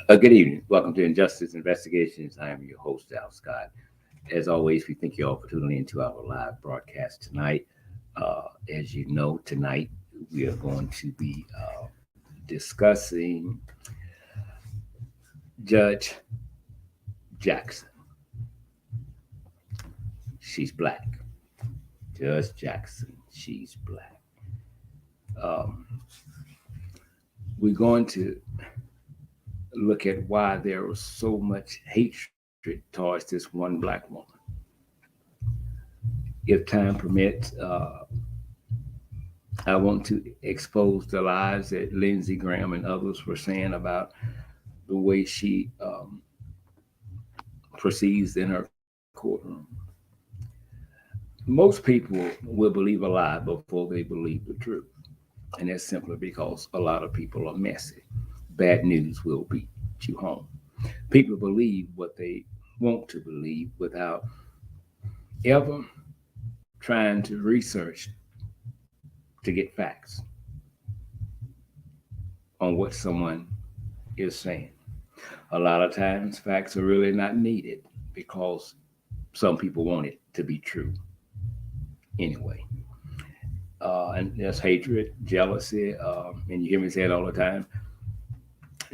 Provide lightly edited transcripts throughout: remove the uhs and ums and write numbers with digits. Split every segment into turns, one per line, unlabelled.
Good evening. Welcome to Injustice Investigations. I am your host, Al Scott. As always, we thank you all for tuning in to our live broadcast tonight. As you know, tonight we are going to be discussing Judge Jackson. She's black. Judge Jackson, she's black. Um, we're going to look at why there was so much hatred towards this one black woman. If time permits, I want to expose the lies that Lindsey Graham and others were saying about the way she proceeds in her courtroom. Most people will believe a lie before they believe the truth. And that's simply because a lot of people are messy. Bad news will beat you home. People believe what they want to believe without ever trying to research to get facts on what someone is saying. A lot of times, facts are really not needed because some people want it to be true anyway. And there's hatred, jealousy, and you hear me say it all the time.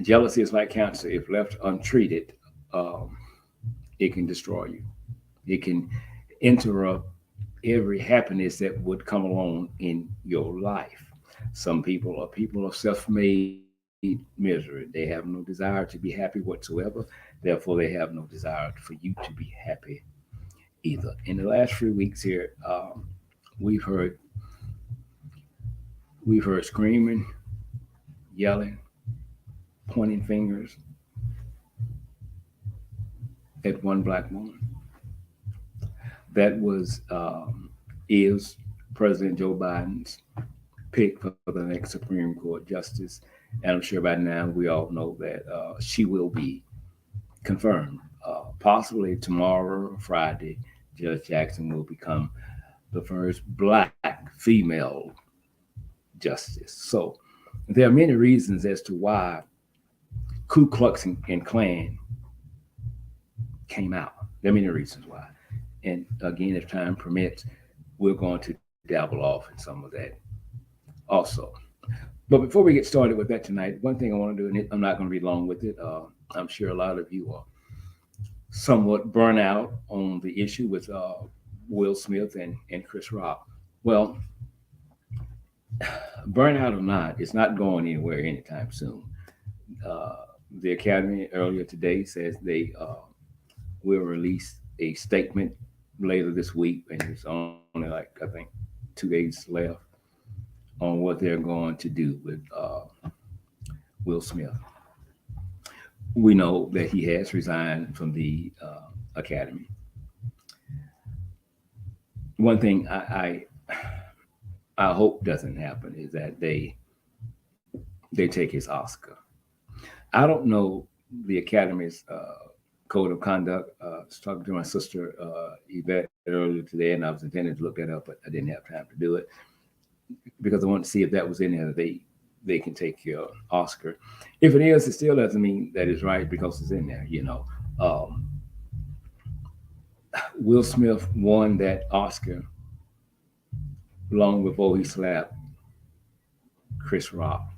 Jealousy is like cancer. If left untreated, um, it can destroy you. It can interrupt every happiness that would come along in your life. Some people are people of self-made misery. They have no desire to be happy whatsoever. Therefore, they have no desire for you to be happy either. In the last few weeks here, we've heard we've heard screaming, yelling, pointing fingers at one black woman. That was is President Joe Biden's pick for the next Supreme Court justice. And I'm sure by now we all know that she will be confirmed. Possibly tomorrow or Friday, Judge Jackson will become the first black female justice. So there are many reasons as to why Ku Klux and Klan came out. There are many reasons why. And again, if time permits, we're going to dabble off in some of that also. But before we get started with that tonight, one thing I want to do, and I'm not going to be long with it. I'm sure a lot of you are somewhat burnt out on the issue with Will Smith and Chris Rock. Well, burnout or not, it's not going anywhere anytime soon. Uh, the Academy earlier today says they will release a statement later this week, and it's only like I think 2 days left on what they're going to do with Will Smith. We know that he has resigned from the Academy. One thing I hope doesn't happen is that they take his Oscar. I don't know the Academy's code of conduct. I was talking to my sister Yvette earlier today, and I was intending to look that up, but I didn't have time to do it because I wanted to see if that was in there. They can take your Oscar. If it is, it still doesn't mean that it's right because it's in there. Will Smith won that Oscar long before he slapped Chris Rock.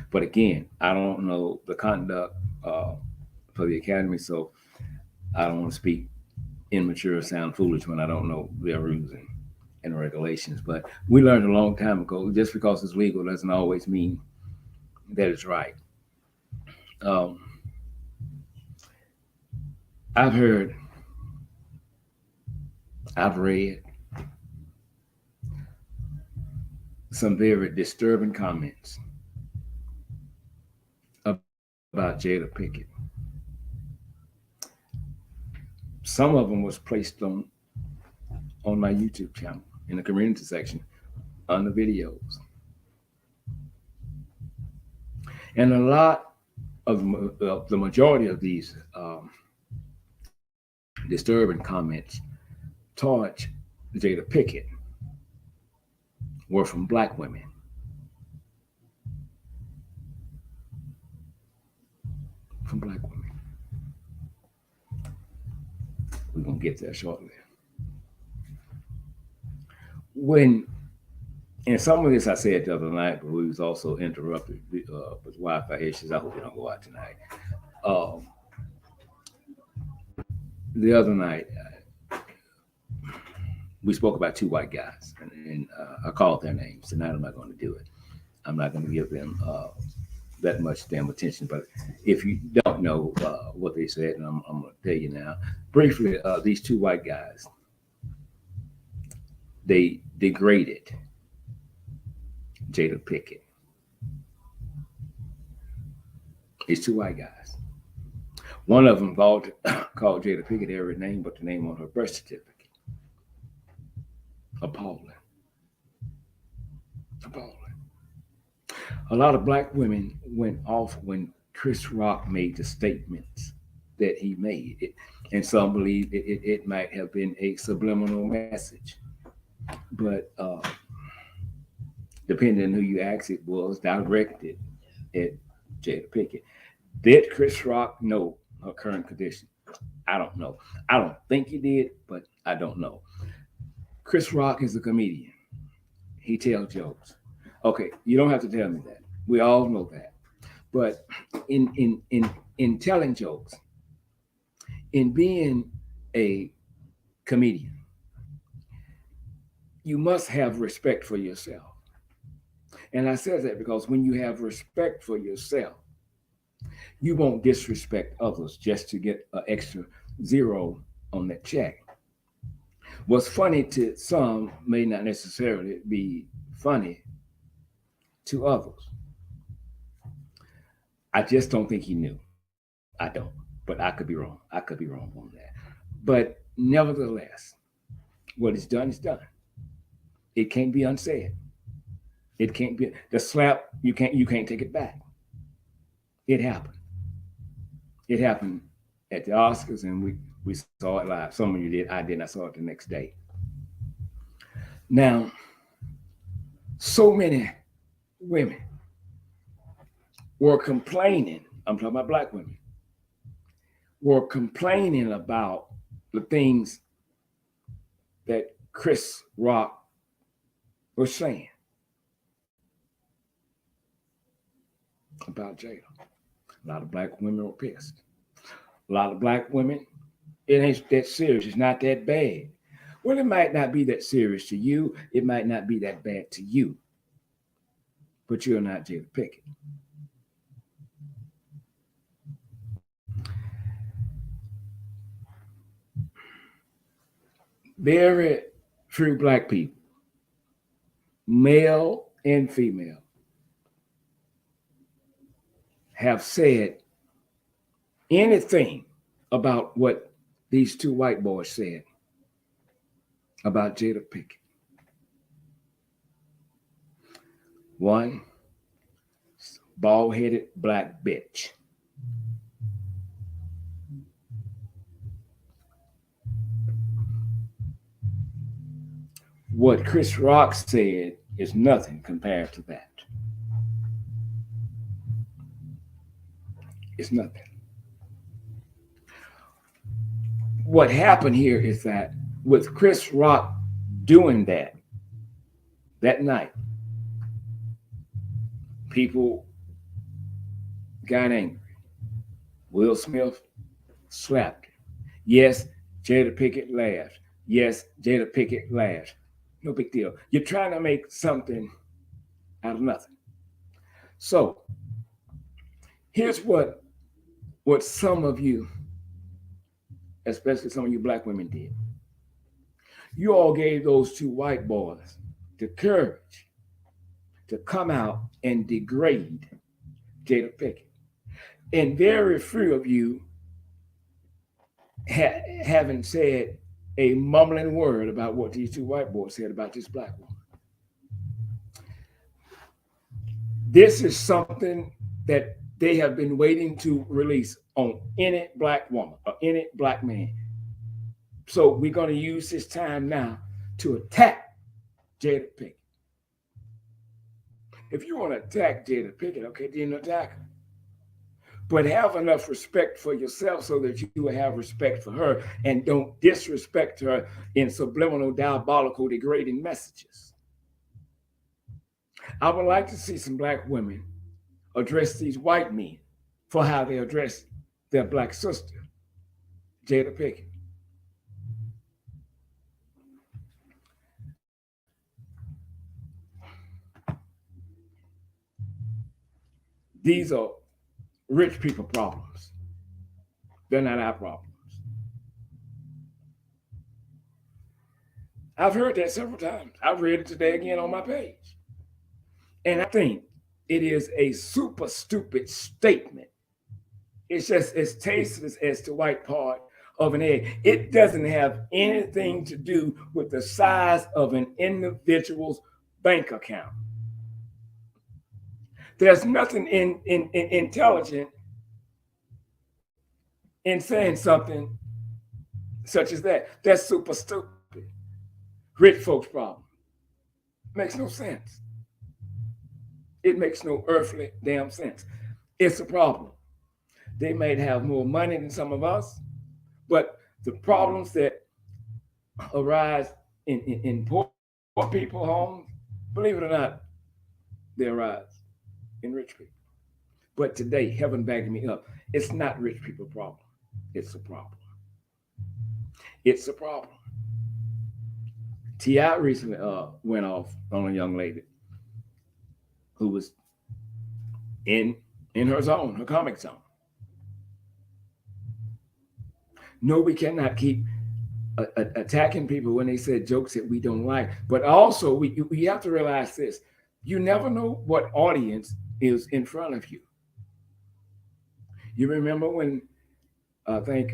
But again, I don't know the conduct for the Academy, so I don't want to speak immature, sound foolish when I don't know their rules and regulations. But we learned a long time ago, just because it's legal doesn't always mean that it's right. Um, I've heard, I've read some very disturbing comments about Jada Pickett. Some of them was placed on my YouTube channel in the community section on the videos, and a lot of the majority of these disturbing comments towards Jada Pickett were from black women. from black women. We're going to get there shortly. When, and some of this I said the other night, but we was also interrupted with Wi-Fi issues. I hope you don't go out tonight. Um, the other night, we spoke about two white guys, and I called their names. Tonight I'm not going to do it. I'm not going to give them that much damn attention. But if you don't know what they said, and I'm going to tell you now briefly, these two white guys, they degraded Jada Pinkett. These two white guys. One of them called Jada Pinkett every name but the name on her birth certificate. Appalling. Appalling. A lot of black women went off when Chris Rock made the statements that he made. And some believe it might have been a subliminal message. But depending on who you ask, it was directed at Jada Pinkett. Did Chris Rock know her current condition? I don't know. I don't think he did, but I don't know. Chris Rock is a comedian. He tells jokes. Okay, you don't have to tell me that. We all know that. But in telling jokes, in being a comedian, you must have respect for yourself. And I say that because when you have respect for yourself, you won't disrespect others just to get an extra zero on that check. What's funny to some may not necessarily be funny to others. I just don't think he knew. I don't, but I could be wrong. I could be wrong on that. But nevertheless, what is done is done. It can't be unsaid. It can't be the slap. You can't take it back. It happened. It happened at the Oscars, and we saw it live. Some of you did. I didn't. I saw it the next day. Now, so many women were complaining. I'm talking about black women. Were complaining about the things that Chris Rock was saying about Jada. A lot of black women were pissed. A lot of black women, it ain't that serious. It's not that bad. Well, it might not be that serious to you. It might not be that bad to you. But you're not Jada Pinkett. Very few black people, male and female, have said anything about what these two white boys said about Jada Pinkett. One, bald-headed black bitch. What Chris Rock said is nothing compared to that. It's nothing. What happened here is that with Chris Rock doing that night, people got angry. Will Smith slapped him. Yes, Jada Pinkett laughed. Yes, Jada Pinkett laughed. No big deal. You're trying to make something out of nothing. So here's what some of you, especially some of you black women, did. You all gave those two white boys the courage to come out and degrade Jada Pinkett. And very few of you haven't said a mumbling word about what these two white boys said about this black woman. This is something that they have been waiting to release on any black woman or any black man. So we're going to use this time now to attack Jada Pinkett. If you want to attack Jada Pinkett, okay, then attack her. but have enough respect for yourself so that you will have respect for her and don't disrespect her in subliminal, diabolical, degrading messages. I would like to see some black women address these white men for how they address their black sister, Jada Pinkett. These are rich people problems. They're not our problems. I've heard that several times. I've read it today again on my page. And I think it is a super stupid statement. It's just as tasteless as the white part of an egg. It doesn't have anything to do with the size of an individual's bank account. There's nothing in intelligent in saying something such as that. That's super stupid. Rich folks' problem. Makes no sense. It makes no earthly damn sense. It's a problem. They might have more money than some of us, but the problems that arise in poor people homes, believe it or not, they arise in rich people. But today, heaven backing me up, it's not rich people problem. It's a problem. It's a problem. T.I. recently went off on a young lady who was in her zone, her comic zone. No, we cannot keep attacking people when they said jokes that we don't like. But also, we have to realize this. You never know what audience is in front of you. You remember when I think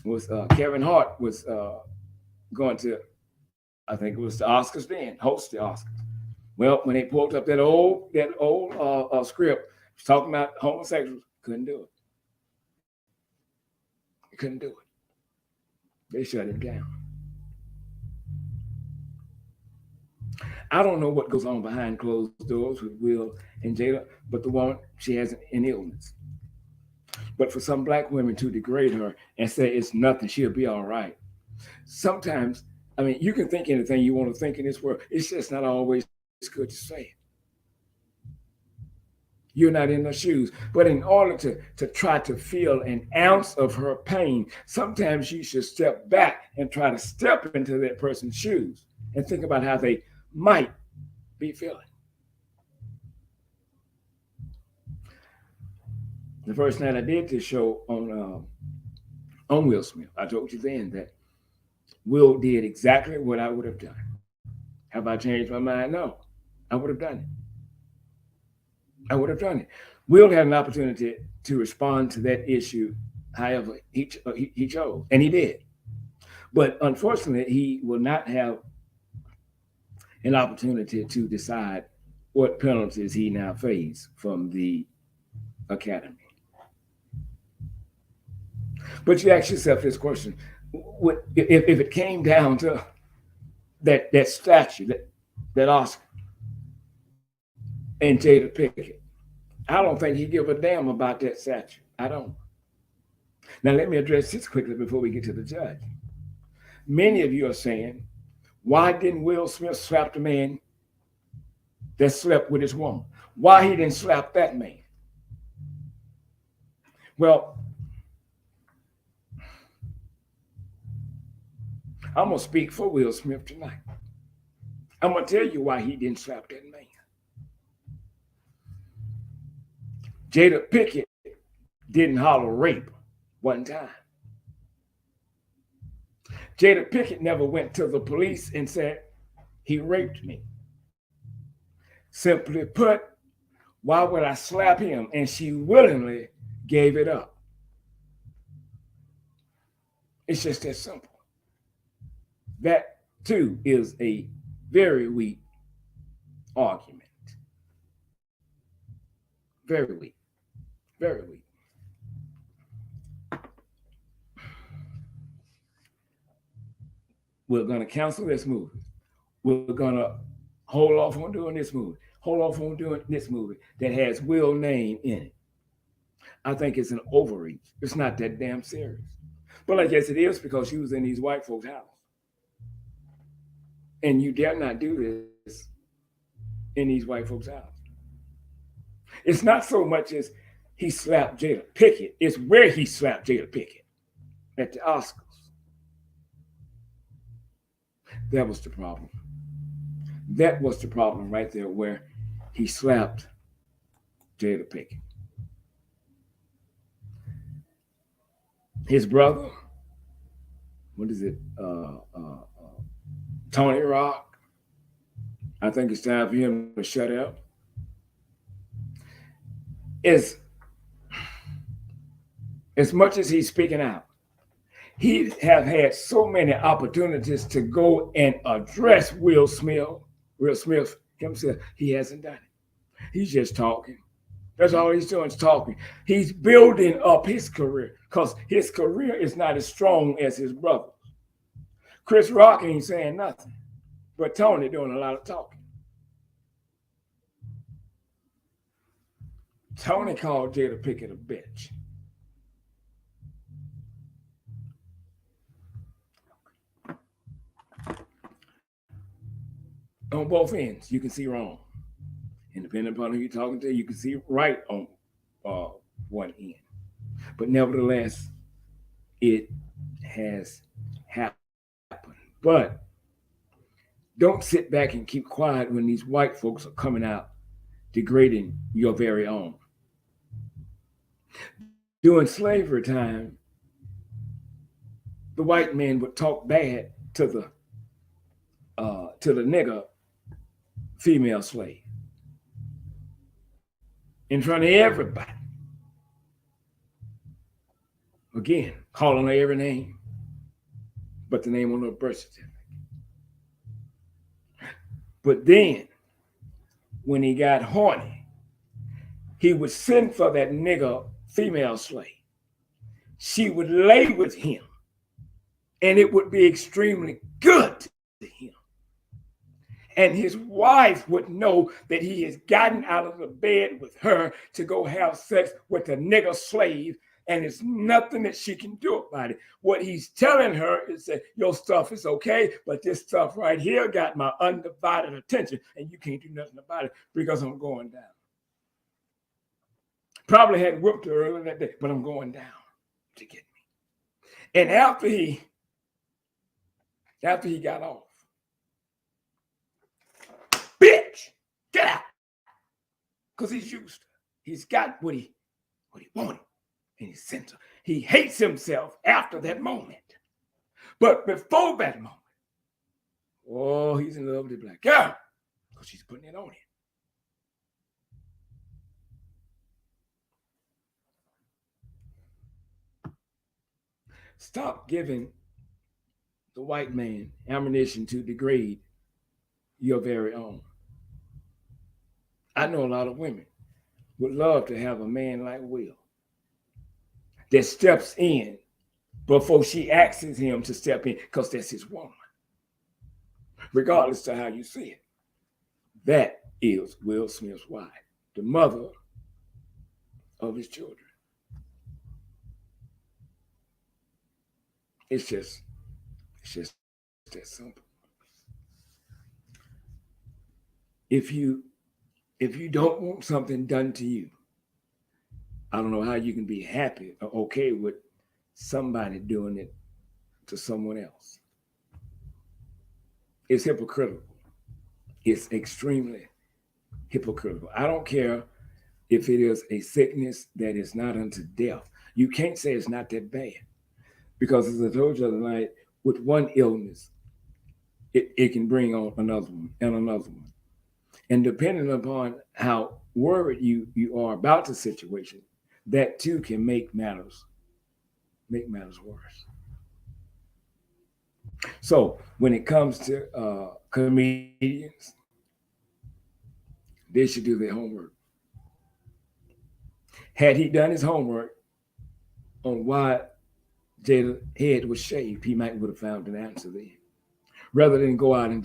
was Kevin Hart was going to, I think it was the Oscars then, host the Oscars. Well, when they pulled up that old script talking about homosexuals, couldn't do it. They couldn't do it. They shut him down. I don't know what goes on behind closed doors with Will and Jada, but the woman, she has an illness. But for some black women to degrade her and say it's nothing, she'll be all right. Sometimes, I mean, you can think anything you want to think in this world. It's just not always good to say it. You're not in her shoes. But in order to try to feel an ounce of her pain, sometimes you should step back and try to step into that person's shoes and think about how they might be feeling. The first night I did this show on Will Smith, I told you then that Will did exactly what I would have done. Have I changed my mind? No. I would have done it. I would have done it. Will had an opportunity to respond to that issue, however he chose, and he did. But unfortunately, he will not have an opportunity to decide what penalties he now faces from the Academy. But you ask yourself this question: if it came down to that statue, that Oscar, and Jada Pinkett, I don't think he'd give a damn about that statue. I don't. Now, let me address this quickly before we get to the judge. Many of you are saying, why didn't Will Smith slap the man that slept with his woman? Why he didn't slap that man? Well, I'm going to speak for Will Smith tonight. I'm going to tell you why he didn't slap that man. Jada Pinkett didn't holler rape one time. Jada Pinkett never went to the police and said, he raped me. Simply put, why would I slap him? And she willingly gave it up. It's just that simple. That, too, is a very weak argument. Very weak. Very weak. We're going to cancel this movie. We're going to hold off on doing this movie. Hold off on doing this movie that has Will's name in it. I think it's an overreach. It's not that damn serious. But I guess it is because she was in these white folks' house. And you dare not do this in these white folks' house. It's not so much as he slapped Jada Pickett, it's where he slapped Jada Pickett at the Oscars. That was the problem. That was the problem right there where he slapped Jada Pickett. His brother, what is it? Tony Rock. I think it's time for him to shut up. As much as he's speaking out, he have had so many opportunities to go and address Will Smith himself. He hasn't done it. He's just talking. That's all he's doing is talking. He's building up his career because his career is not as strong as his brother. Chris Rock ain't saying nothing, but Tony doing a lot of talking. Tony called Jada Pickett a bitch. On both ends, you can see wrong. And depending upon who you're talking to, you can see right on one end. But nevertheless, it has happened. But don't sit back and keep quiet when these white folks are coming out degrading your very own. During slavery time, the white men would talk bad to the nigger female slave in front of everybody. Again, calling her every name but the name on her birth certificate. But then, when he got horny, he would send for that nigger female slave. She would lay with him, and it would be extremely good to him. And his wife would know that he has gotten out of the bed with her to go have sex with a nigger slave, and there's nothing that she can do about it. What he's telling her is that your stuff is okay, but this stuff right here got my undivided attention, and you can't do nothing about it because I'm going down. Probably had whooped her earlier that day, but I'm going down to get me. And after he got off, bitch, get out. Because he's used to it. He's got what he wanted. And he sent her. He hates himself after that moment. But before that moment, oh, he's in love with the black girl. Because she's putting it on him. Stop giving the white man ammunition to degrade your very own. I know a lot of women would love to have a man like Will that steps in before she asks him to step in because that's his woman. Regardless of how you see it. That is Will Smith's wife, the mother of his children. It's just that simple. If you don't want something done to you, I don't know how you can be happy or okay with somebody doing it to someone else. It's hypocritical. It's extremely hypocritical. I don't care if it is a sickness that is not unto death. You can't say it's not that bad. Because as I told you the other night, with one illness, it can bring on another one and another one. And depending upon how worried you are about the situation, that too can make matters worse. So when it comes to comedians, they should do their homework. Had he done his homework on why Jada's head was shaved, he might would have found an answer there, rather than go out and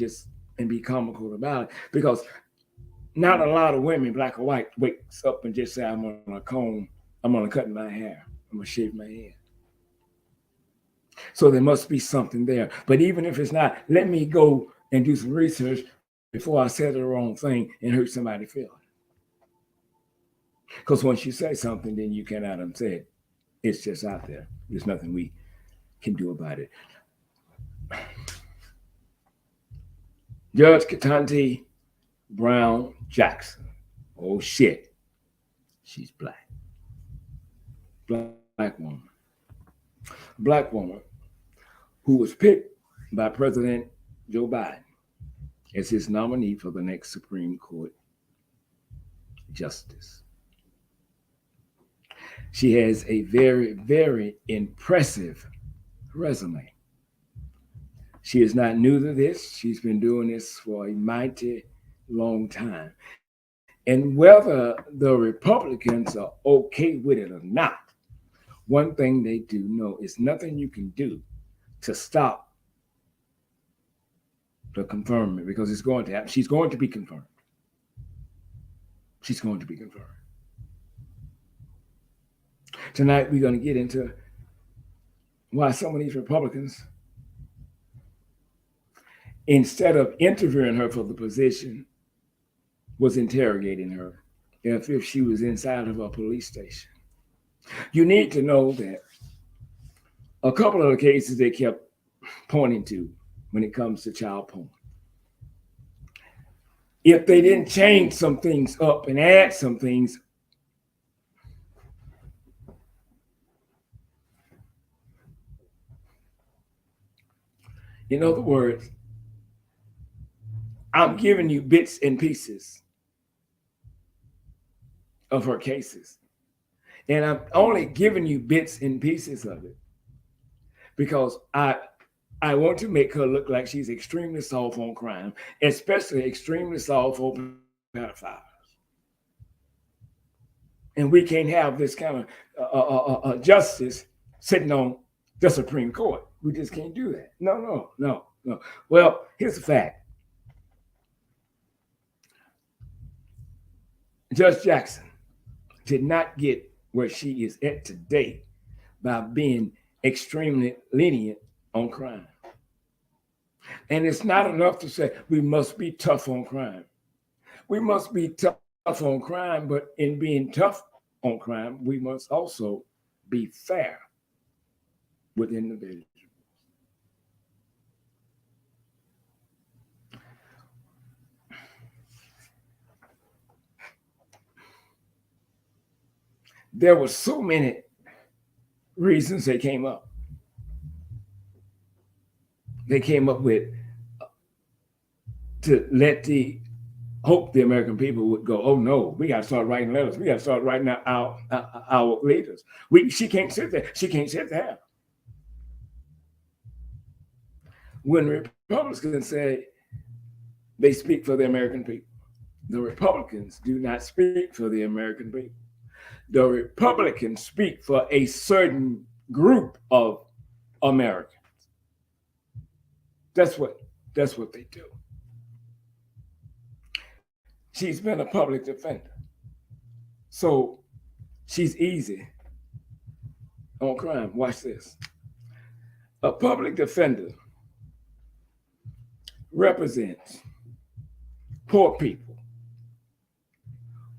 be comical about it. Because not a lot of women, black or white, wakes up and just say, I'm gonna comb I'm going to cut my hair. I'm going to shave my head. So there must be something there. But even if it's not, let me go and do some research before I say the wrong thing and hurt somebody's feelings. Because once you say something, then you cannot unsay it. It's just out there. There's nothing we can do about it. Judge Ketanji Brown Jackson. Oh shit. She's black. Black woman. Black woman who was picked by President Joe Biden as his nominee for the next Supreme Court justice. She has a very, very impressive resume. She is not new to this. She's been doing this for a mighty long time. And whether the Republicans are okay with it or not, one thing they do know is nothing you can do to stop the confirmation, because it's going to happen. She's going to be confirmed. She's going to be confirmed. Tonight, we're going to get into why some of these Republicans, instead of interviewing her for the position, was interrogating her as if she was inside of a police station. You need to know that a couple of the cases they kept pointing to when it comes to child porn, if they didn't change some things up and add some things, in other words, I'm giving you bits and pieces of her cases. And I'm only giving you bits and pieces of it because I want to make her look like she's extremely soft on crime, especially extremely soft on pedophiles. And we can't have this kind of justice sitting on the Supreme Court. We just can't do that. No. Well, here's the fact. Judge Jackson did not get where she is at today by being extremely lenient on crime. And it's not enough to say we must be tough on crime. We must be tough on crime, but in being tough on crime, we must also be fair with individuals. There were so many reasons they came up. They came up with to let the hope the American people would go, oh no, we got to start writing letters. We got to start writing our leaders. She can't sit there. She can't sit there. When Republicans say they speak for the American people, the Republicans do not speak for the American people. The Republicans speak for a certain group of Americans. That's what they do. She's been a public defender, so she's easy on crime. Watch this. A public defender represents poor people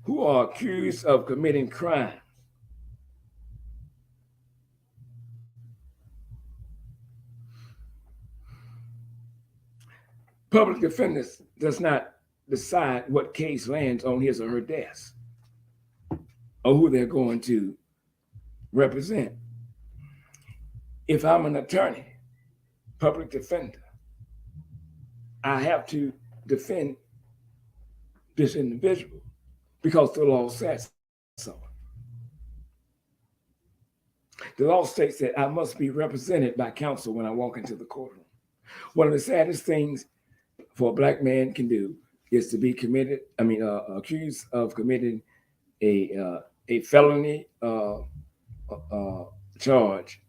who are accused of committing crimes. Public defenders does not decide what case lands on his or her desk or who they're going to represent. If I'm an attorney, public defender, I have to defend this individual because the law says so. The law states that I must be represented by counsel when I walk into the courtroom. One of the saddest things for a black man can do is to be accused of committing a felony charge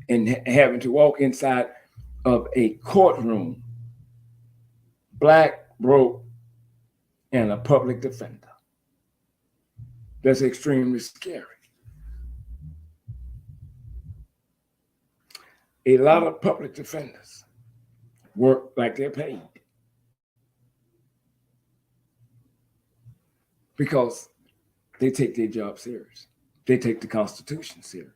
and having to walk inside of a courtroom, black, broke, and a public defender. That's extremely scary. A lot of public defenders work like they're paid because they take their job serious. They take the Constitution serious.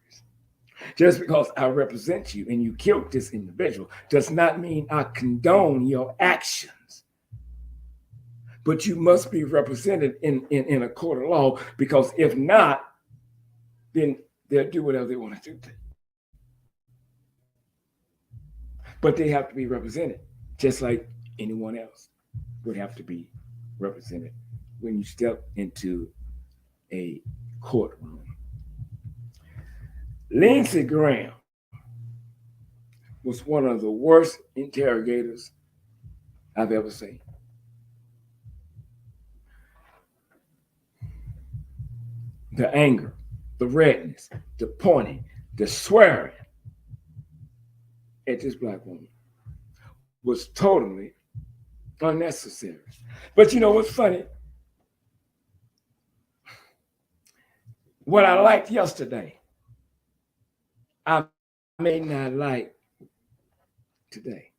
Just because I represent you and you killed this individual does not mean I condone your actions. But you must be represented in a court of law, because if not, then they'll do whatever they want to do. But they have to be represented, just like anyone else would have to be represented when you step into a courtroom. Lindsey Graham was one of the worst interrogators I've ever seen. The anger, the redness, the pointing, the swearing at this black woman was totally unnecessary. But you know what's funny? What I liked yesterday, I may not like today.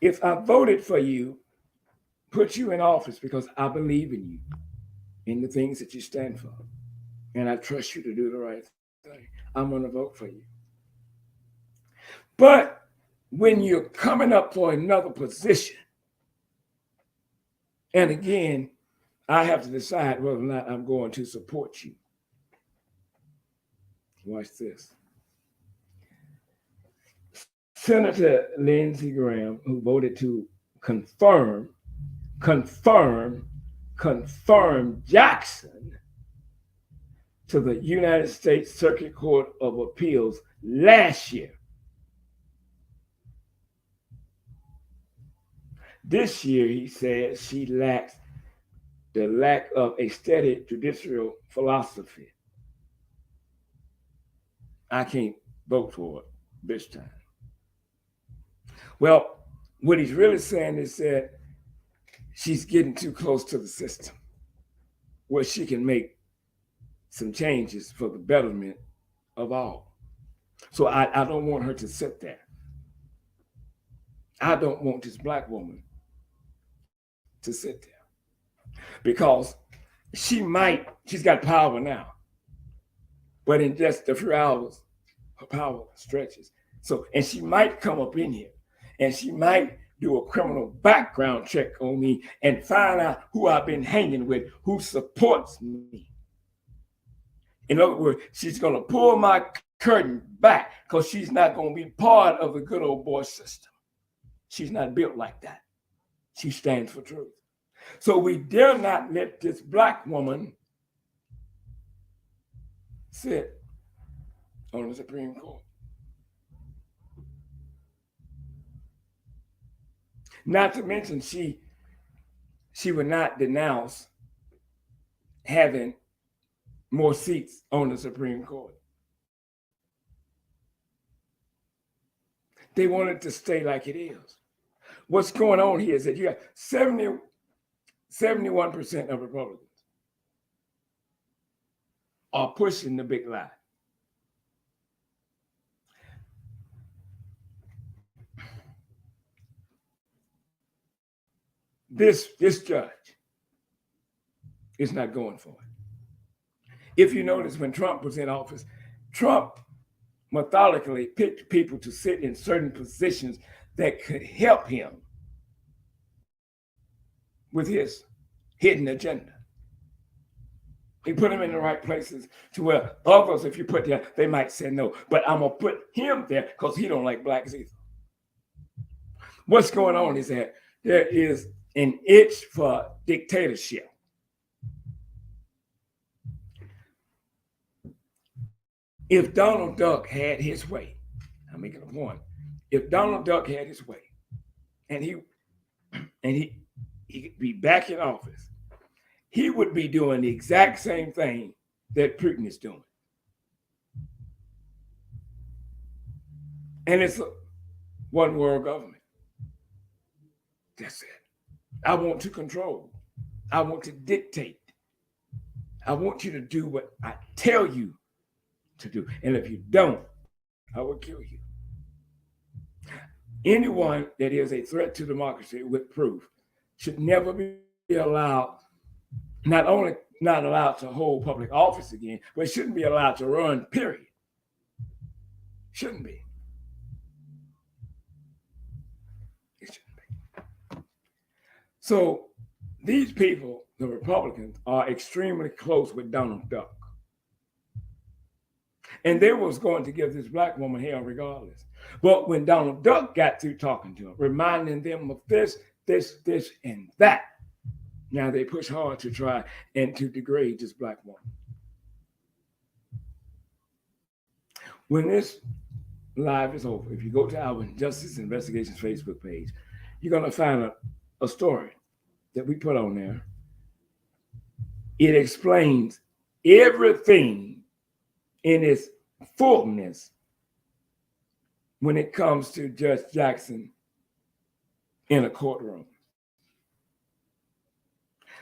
If I voted for you, put you in office because I believe in you, in the things that you stand for, and I trust you to do the right thing, I'm going to vote for you. But when you're coming up for another position, and again, I have to decide whether or not I'm going to support you. Watch this. Senator Lindsey Graham, who voted to confirm Jackson to the United States Circuit Court of Appeals last year. This year, he said she lacks the lack of a steady judicial philosophy. I can't vote for it this time. Well, what he's really saying is that she's getting too close to the system where she can make some changes for the betterment of all. So I don't want her to sit there. I don't want this black woman to sit there, because she's got power now, but in just a few hours, her power stretches. So, and she might come up in here and she might do a criminal background check on me and find out who I've been hanging with, who supports me. In other words, she's going to pull my curtain back because she's not going to be part of the good old boy system. She's not built like that. She stands for truth. So we dare not let this black woman sit on the Supreme Court. Not to mention, she would not denounce having more seats on the Supreme Court. They want it to stay like it is. What's going on here is that you have 71% of Republicans are pushing the big lie. This judge is not going for it. If you notice, when Trump was in office, Trump methodically picked people to sit in certain positions that could help him with his hidden agenda. He put them in the right places to where others, if you put there, they might say no. But I'm going to put him there because he don't like blacks either. What's going on is that there is an itch for dictatorship. If Donald Duck had his way, I'm making a point. If Donald Duck had his way, and he'd be back in office, he would be doing the exact same thing that Putin is doing. And it's a one world government. That's it. I want to control. I want to dictate. I want you to do what I tell you to do. And if you don't, I will kill you. Anyone that is a threat to democracy with proof should never be allowed, not only not allowed to hold public office again, but shouldn't be allowed to run, period. Shouldn't be. It shouldn't be. So these people, the Republicans, are extremely close with Donald Duck. And they was going to give this black woman hell regardless. But when Donald Duck got through talking to them, reminding them of this, and that, now they push hard to try and to degrade this black woman. When this live is over, if you go to our Justice Investigations Facebook page, you're going to find a story that we put on there. It explains everything in its fullness when it comes to Judge Jackson in a courtroom.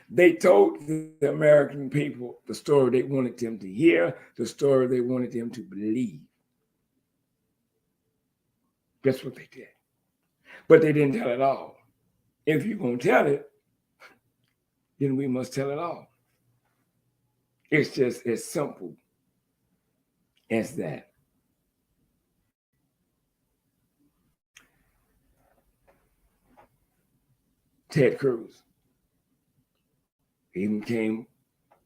They told the American people the story they wanted them to hear, the story they wanted them to believe. That's what they did. But they didn't tell it all. If you're going to tell it, then we must tell it all. It's just as simple as that. Ted Cruz even came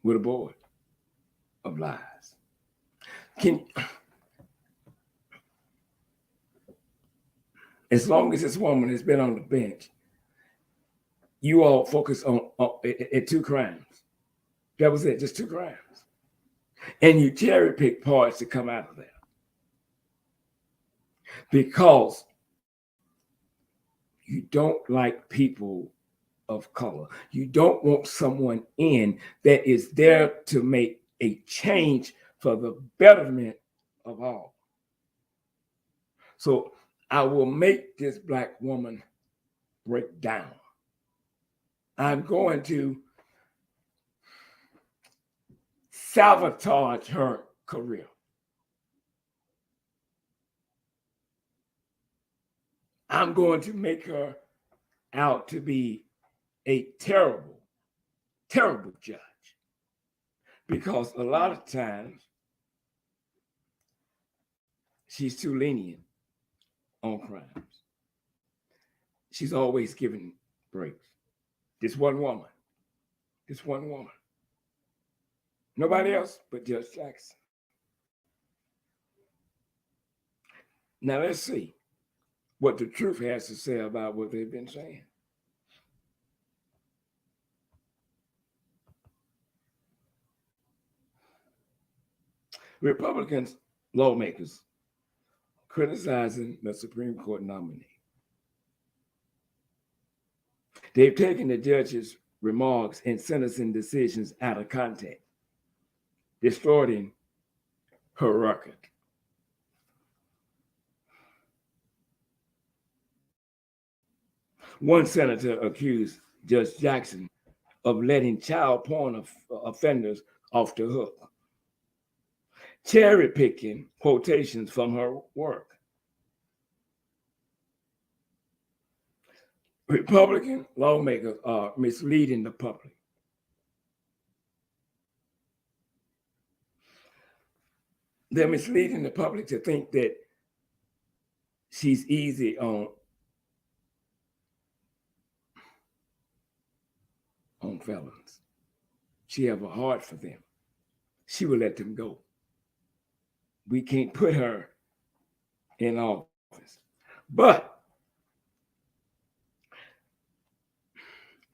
with a board of lies. As long as this woman has been on the bench, you all focus on two crimes. That was it, just two crimes. And you cherry pick parts to come out of that. Because you don't like people of color. You don't want someone in that is there to make a change for the betterment of all. So I will make this black woman break down. I'm going to sabotage her career. I'm going to make her out to be a terrible, terrible judge. Because a lot of times she's too lenient on crimes. She's always giving breaks. This one woman. Nobody else but Judge Jackson. Now let's see what the truth has to say about what they've been saying. Republicans, lawmakers, criticizing the Supreme Court nominee. They've taken the judge's remarks and sentencing decisions out of context, distorting her record. One senator accused Judge Jackson of letting child porn offenders off the hook, cherry picking quotations from her work. Republican lawmakers are misleading the public. They're misleading the public to think that she's easy on felons. She have a heart for them. She will let them go. We can't put her in office. But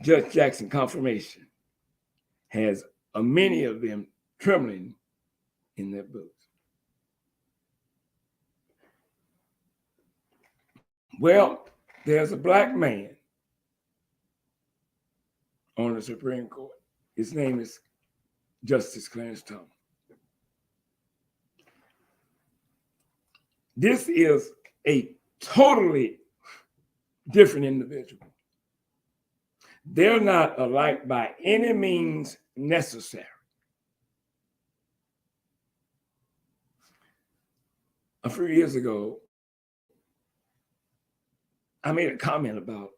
Judge Jackson confirmation has many of them trembling in their boots. Well, there's a black man on the Supreme Court. His name is Justice Clarence Thomas. This is a totally different individual. They're not alike by any means necessary. a few years ago, I made a comment about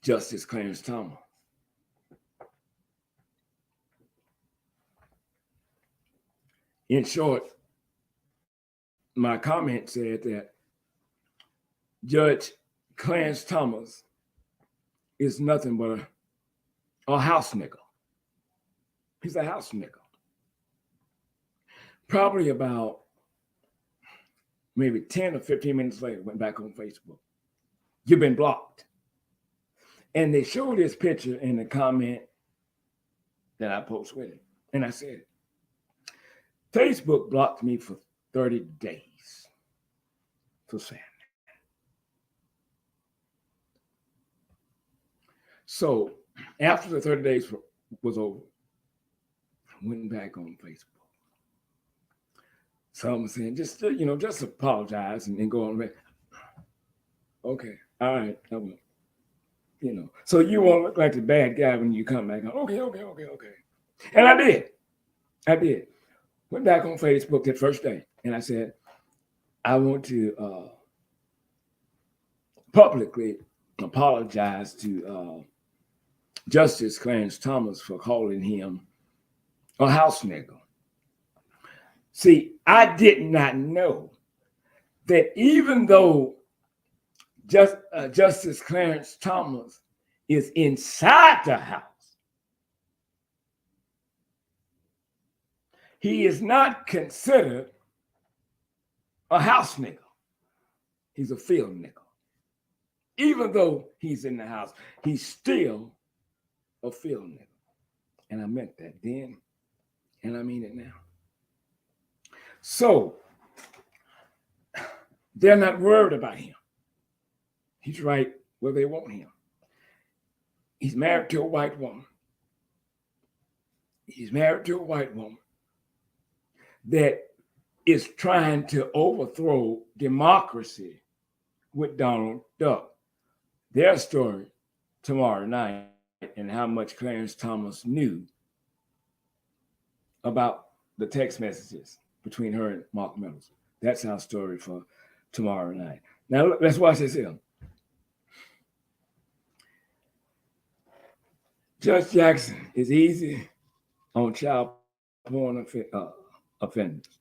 Justice Clarence Thomas. In short, my comment said that Judge Clarence Thomas is nothing but a house nigga. He's a house nigga. Probably about maybe 10 or 15 minutes later, went back on Facebook. You've been blocked. And they showed this picture in the comment that I post with it. And I said, Facebook blocked me for 30 days for saying that. So after the 30 days was over, I went back on Facebook. So I'm saying, just apologize and go on. Okay, all right, I will. So you won't look like the bad guy when you come back on. Okay. And I did. Went back on Facebook that first day, and I said, I want to publicly apologize to Justice Clarence Thomas for calling him a house nigga. See, I did not know that even though Justice Clarence Thomas is inside the house, he is not considered a house nigga. He's a field nigga. Even though he's in the house, he's still a field nigga. And I meant that then, and I mean it now. So they're not worried about him. He's right where they want him. He's married to a white woman. That is trying to overthrow democracy with Donald Duck. Their story tomorrow night, and how much Clarence Thomas knew about the text messages between her and Mark Meadows. That's our story for tomorrow night. Now let's watch this here. Judge Jackson is easy on child porn offenders.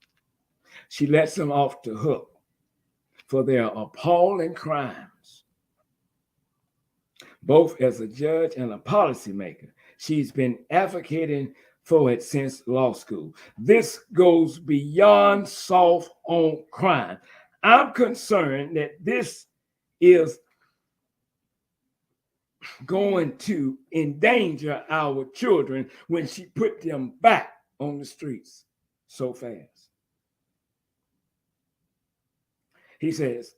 She lets them off the hook for their appalling crimes. Both as a judge and a policymaker, she's been advocating for it since law school. This goes beyond soft on crime. I'm concerned that this is going to endanger our children when she put them back on the streets so fast. He says,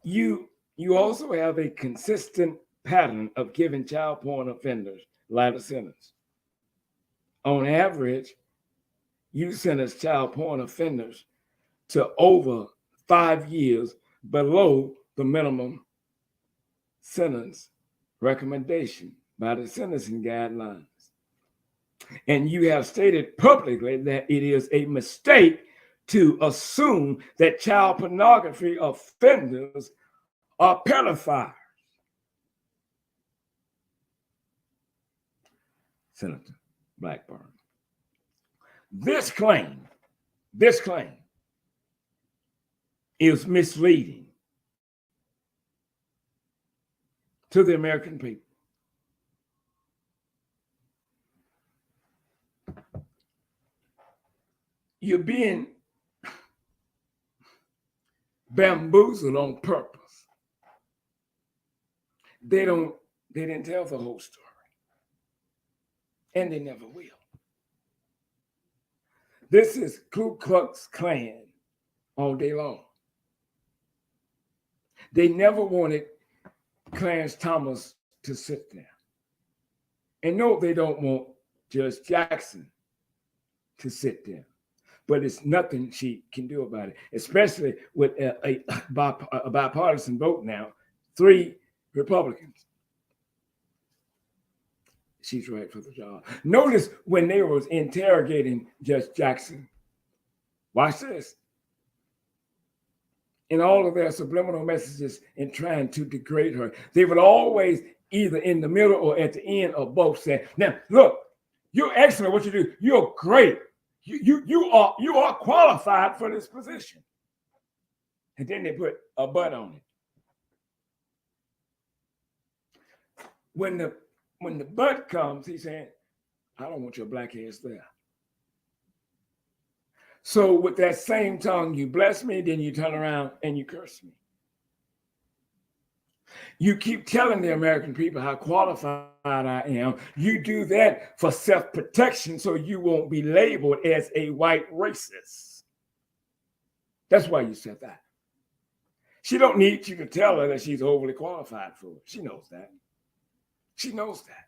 you also have a consistent pattern of giving child porn offenders lighter sentence. On average, you sentence child porn offenders to over 5 years below the minimum sentence recommendation by the sentencing guidelines. And you have stated publicly that it is a mistake to assume that child pornography offenders are pedophiles. Senator Blackburn. This claim is misleading to the American people. You're being bamboozled on purpose. They didn't tell the whole story. And they never will. This is Ku Klux Klan all day long. They never wanted Clarence Thomas to sit there. And no, they don't want Judge Jackson to sit there. But it's nothing she can do about it, especially with a bipartisan vote now, 3 Republicans. She's right for the job. Notice when they was interrogating Judge Jackson, Watch this. In all of their subliminal messages in trying to degrade her, they would always either in the middle or at the end of both say, now look, you're excellent at what you do. You're great. You are qualified for this position. And then they put a but on it. When the but comes, he's saying, I don't want your black ass there. So with that same tongue, you bless me, then you turn around and you curse me. You keep telling the American people how qualified I am. You do that for self-protection so you won't be labeled as a white racist. That's why you said that. She don't need you to tell her that she's overly qualified for it. She knows that. She knows that.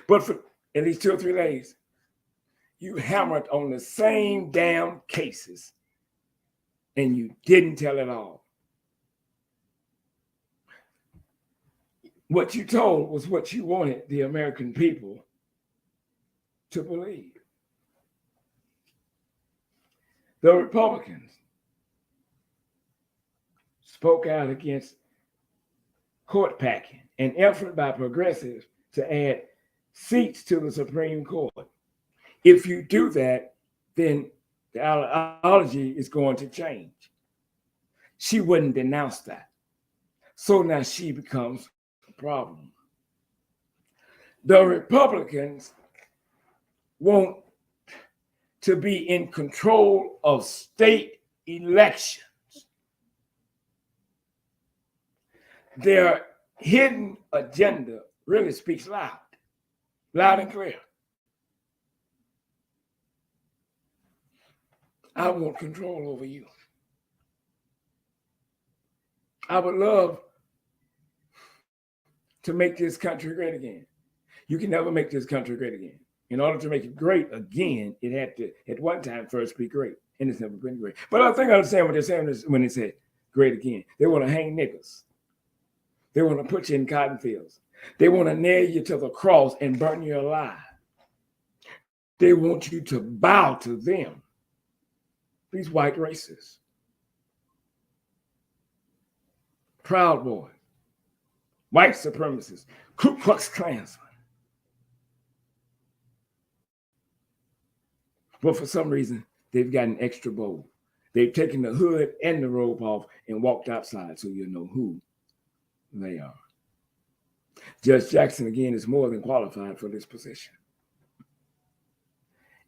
But for at least 2 or 3 days, you hammered on the same damn cases and you didn't tell it all. What you told was what you wanted the American people to believe. The Republicans spoke out against court packing, an effort by progressives to add seats to the Supreme Court. If you do that, then the ideology is going to change. She wouldn't denounce that. So now she becomes a problem. The Republicans want to be in control of state elections. Their hidden agenda really speaks loud and clear. I want control over you. I would love to make this country great again. You can never make this country great again. In order to make it great again, it had to, at one time, first be great. And it's never been great. But I think I understand what they're saying when they say great again. They want to hang niggas. They want to put you in cotton fields. They want to nail you to the cross and burn you alive. They want you to bow to them. These white racists. Proud Boys. White supremacists. Ku Klux Klansmen. But for some reason, they've gotten extra bold. They've taken the hood and the robe off and walked outside so you know who they are. Judge Jackson, again, is more than qualified for this position.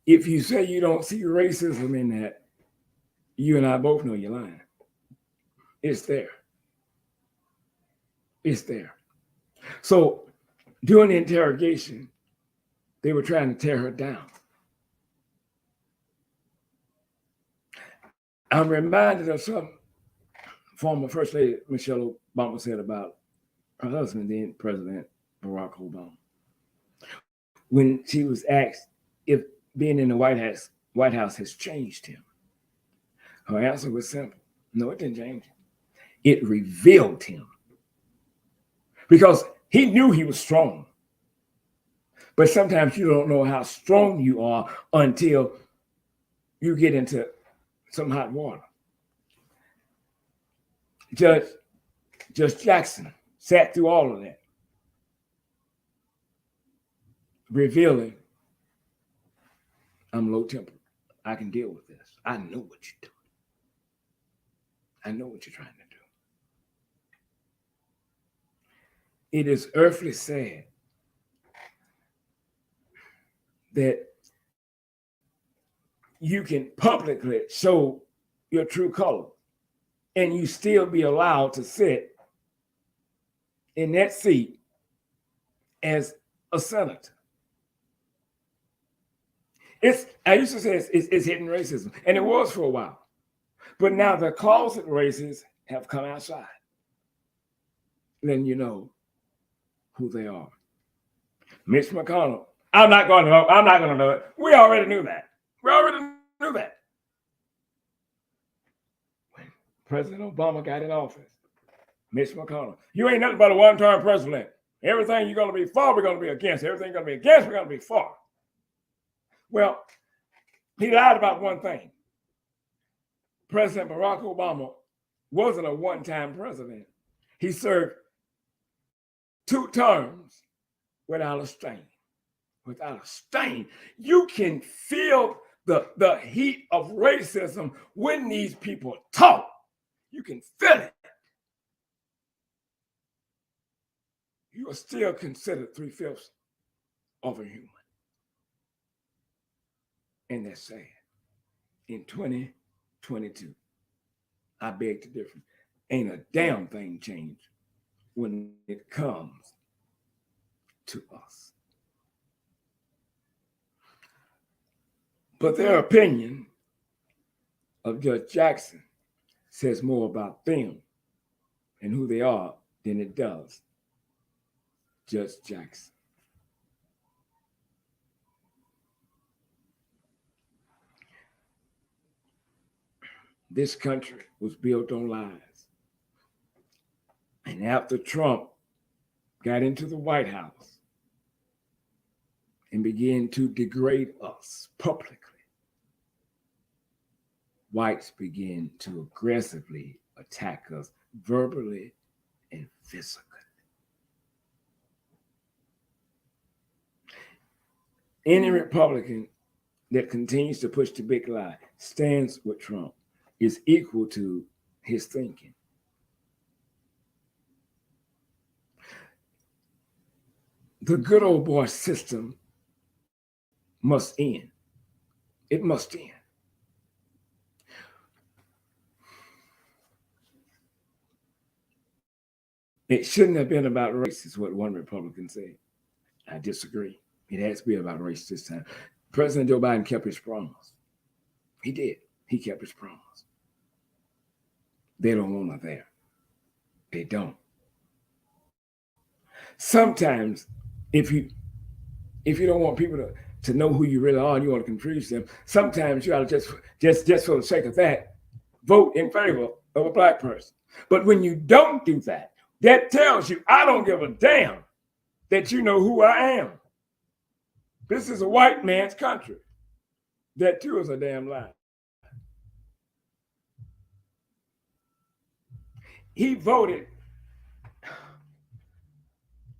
If you say you don't see racism in that, you and I both know you're lying. It's there. It's there. So during the interrogation, they were trying to tear her down. I'm reminded of something former First Lady Michelle Obama said about her husband, then President Barack Obama. When she was asked if being in the White House has changed him, her answer was simple. No, it didn't change him. It revealed him. Because he knew he was strong. But sometimes you don't know how strong you are until you get into some hot water. Judge Jackson sat through all of that, revealing, I'm low-tempered. I can deal with this. I know what you're doing. I know what you're trying to do. It is earthly sad that you can publicly show your true color and you still be allowed to sit in that seat as a senator. I used to say it's hidden racism, and it was for a while. But now the closet racists have come outside. Then you know who they are. Mitch McConnell. I'm not going to know it. We already knew that. When President Obama got in office, Mitch McConnell, you ain't nothing but a one-term president. Everything you're going to be for, we're going to be against. Everything you're going to be against, we're going to be for. Well, he lied about one thing. President Barack Obama wasn't a one-time president. He served 2 terms without a stain. Without a stain. You can feel the heat of racism when these people talk. You can feel it. You are still considered 3/5 of a human. And that's sad. In 2022, I beg to differ. Ain't a damn thing changed when it comes to us. But their opinion of Judge Jackson says more about them and who they are than it does Judge Jackson. This country was built on lies. And after Trump got into the White House and began to degrade us publicly, whites began to aggressively attack us verbally and physically. Any Republican that continues to push the big lie, stands with Trump, is equal to his thinking. The good old boy system must end. It must end. It shouldn't have been about race, is what one Republican said. I disagree. It has to be about race this time. President Joe Biden kept his promise. He did. He kept his promise. They don't want her there. They don't. Sometimes, if you don't want people to know who you really are and you want to confuse them, sometimes you ought to just for the sake of that, vote in favor of a black person. But when you don't do that, that tells you I don't give a damn that you know who I am. This is a white man's country. That too is a damn lie. He voted,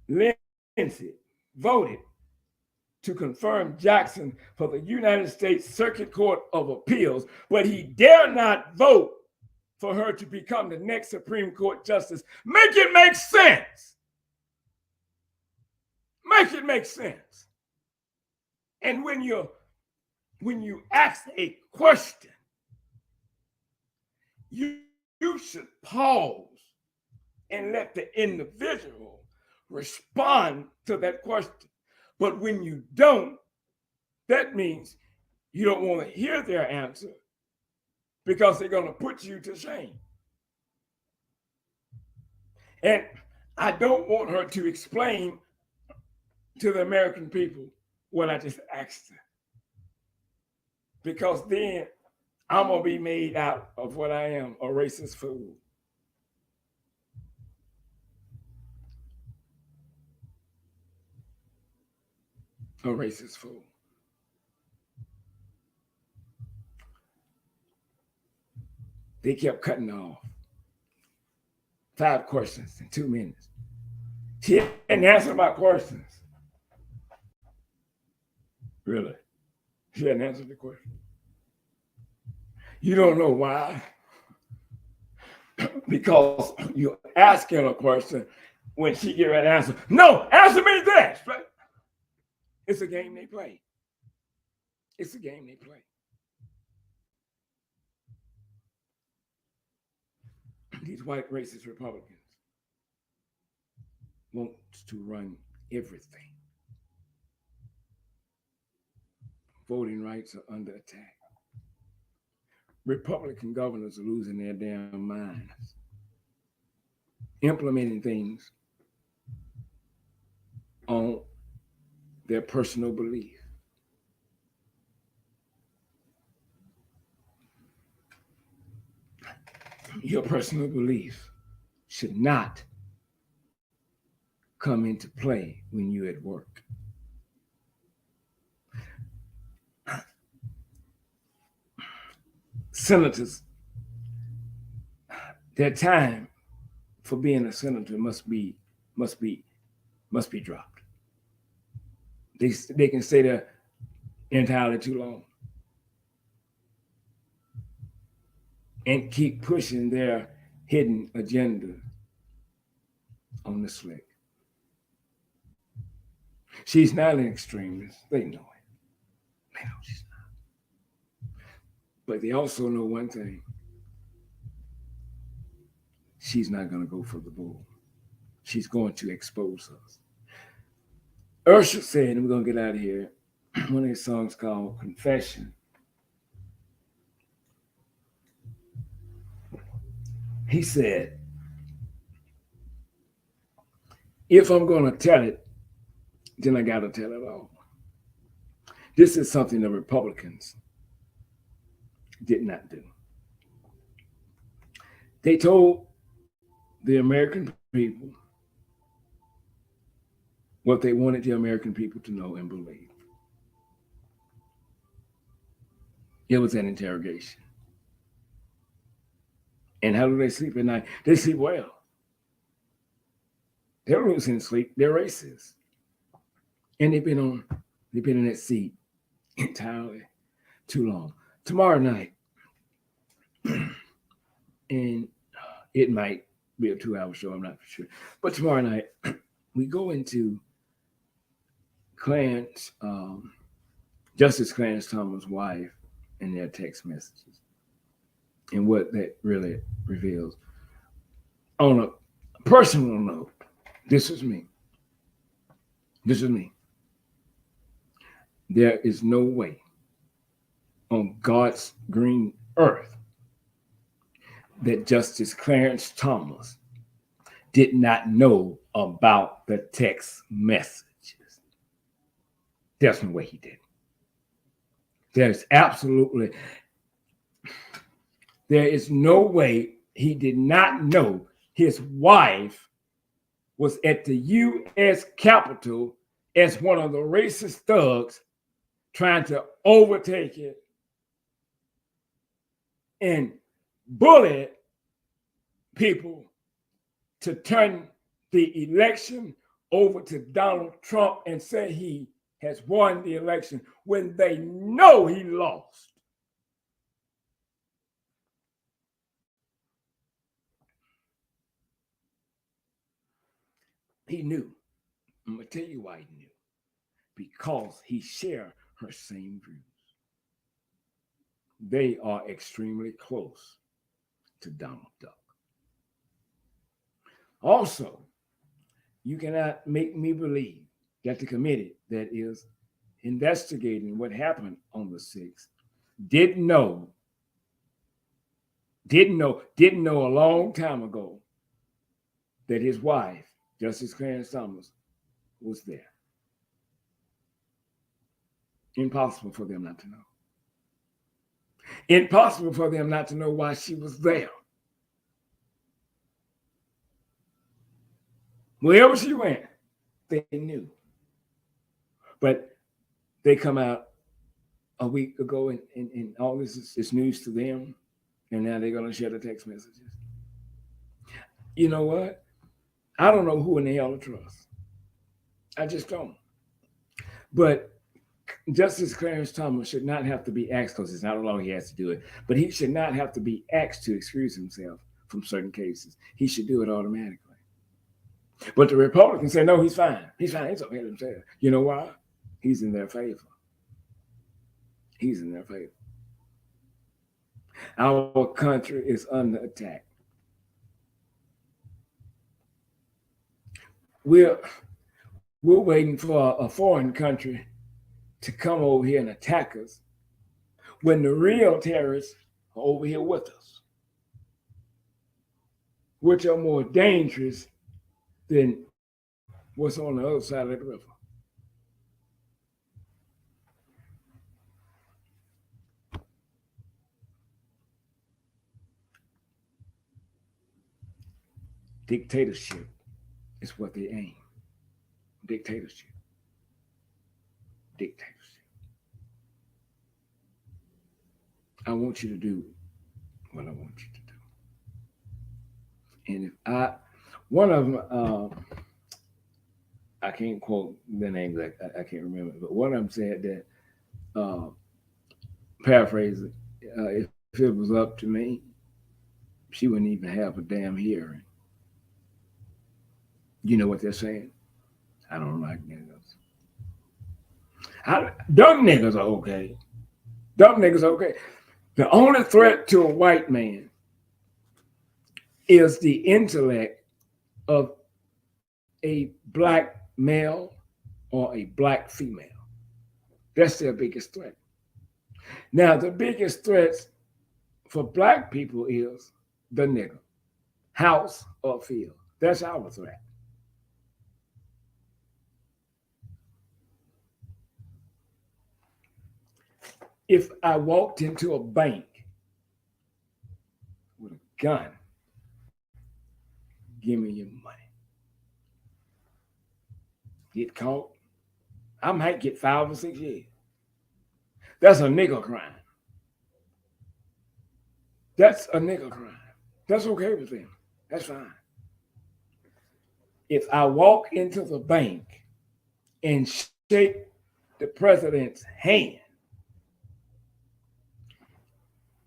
Lindsey voted to confirm Jackson for the United States Circuit Court of Appeals, but he dare not vote for her to become the next Supreme Court justice. Make it make sense. Make it make sense. And when you ask a question, you should pause and let the individual respond to that question. But when you don't, that means you don't want to hear their answer because they're going to put you to shame. And I don't want her to explain to the American people what I just asked her, because then I'm going to be made out of what I am, a racist fool. A racist fool. They kept cutting off. 5 questions in 2 minutes. She didn't answer my questions. Really? She hadn't answered the question. You don't know why? Because you're asking a question when she give an answer. No, answer me this. It's a game they play. It's a game they play. These white racist Republicans want to run everything. Voting rights are under attack. Republican governors are losing their damn minds, implementing things on their personal belief. Your personal belief should not come into play when you're at work. Senators their time for being a senator must be must be dropped. They can stay there entirely too long and keep pushing their hidden agenda on the slick. She's not an extremist. They know it. They know she's not. But they also know one thing. She's not going to go for the bull. She's going to expose us. Ursha said, and we're going to get out of here, one of his songs called Confession. He said, if I'm going to tell it, then I got to tell it all. This is something the Republicans did not do. They told the American people what they wanted the American people to know and believe. It was an interrogation. And how do they sleep at night? They sleep well. They're losing sleep. They're racist. And they've been in that seat entirely too long. Tomorrow night, and it might be a 2-hour show, I'm not for sure. But tomorrow night, we go into Justice Clarence Thomas' wife and their text messages and what that really reveals. On a personal note, this is me. There is no way on God's green earth that Justice Clarence Thomas did not know about the text messages. There's no way he did. There is no way he did not know his wife was at the U.S. Capitol as one of the racist thugs trying to overtake it and bully people to turn the election over to Donald Trump and say he has won the election when they know he lost. He knew. I'm going to tell you why he knew. Because he shared her same views. They are extremely close to Donald Duck. Also, you cannot make me believe that the committee that is investigating what happened on the 6th didn't know a long time ago that his wife, Justice Clarence Thomas, was there. Impossible for them not to know. Impossible for them not to know why she was there. Wherever she went, they knew. But they come out a week ago and all this is news to them, and now they're going to share the text messages. You know what? I don't know who in the hell to trust. I just don't. But Justice Clarence Thomas should not have to be asked, because it's not how long he has to do it, but he should not have to be asked to excuse himself from certain cases. He should do it automatically. But the Republicans say, no, he's fine. He's fine. He's okay with himself. You know why? He's in their favor. He's in their favor. Our country is under attack. We're waiting for a foreign country to come over here and attack us when the real terrorists are over here with us, which are more dangerous than what's on the other side of the river. Dictatorship is what they aim. Dictatorship. I want you to do what I want you to do. And if one of them, I can't quote the names, I can't remember, but one of them said that, paraphrase it, if it was up to me, she wouldn't even have a damn hearing. You know what they're saying? I don't like niggas. Dumb niggas are okay. Dumb niggas are okay. The only threat to a white man is the intellect of a black male or a black female. That's their biggest threat. Now, the biggest threats for black people is the nigger, house or field. That's our threat. If I walked into a bank with a gun, give me your money. Get caught, I might get 5 or 6 years. That's a nigger crime. That's a nigger crime. That's okay with them. That's fine. If I walk into the bank and shake the president's hand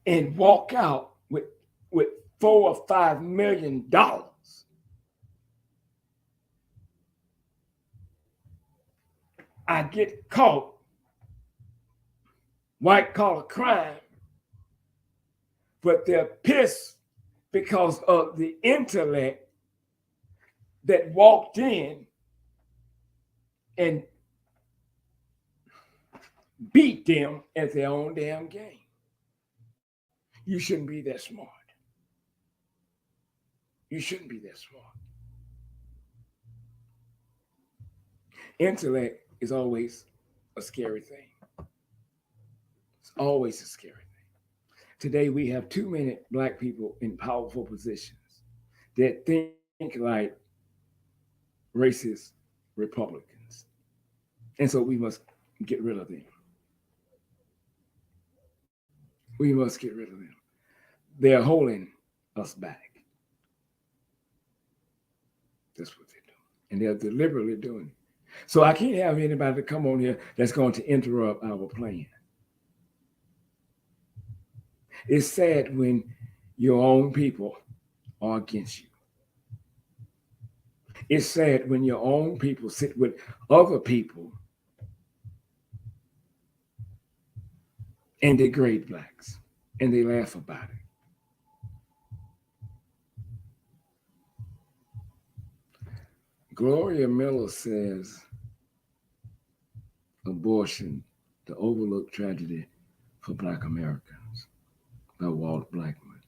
and walk out with $4 or $5 million, I get caught, white collar crime, but they're pissed because of the intellect that walked in and beat them at their own damn game. You shouldn't be that smart. You shouldn't be that smart. Intellect is always a scary thing. It's always a scary thing. Today we have too many black people in powerful positions that think like racist Republicans. And so we must get rid of them. We must get rid of them. They're holding us back. That's what they're doing. And they're deliberately doing it. So I can't have anybody to come on here that's going to interrupt our plan. It's sad when your own people are against you. It's sad when your own people sit with other people and degrade blacks and they laugh about it. Gloria Miller says abortion, the overlooked tragedy for black Americans, by Walt Blackman.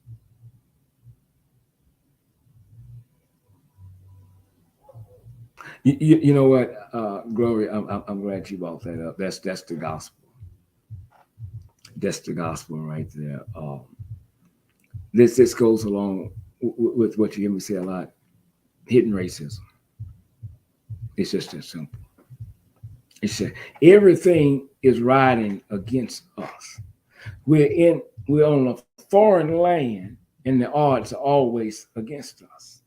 You know what, Gloria, I'm glad you brought that up. That's the gospel. That's the gospel right there. This goes along with what you hear me say a lot: hidden racism. It's just that simple. It's just, everything is riding against us. We're on a foreign land, and the odds are always against us.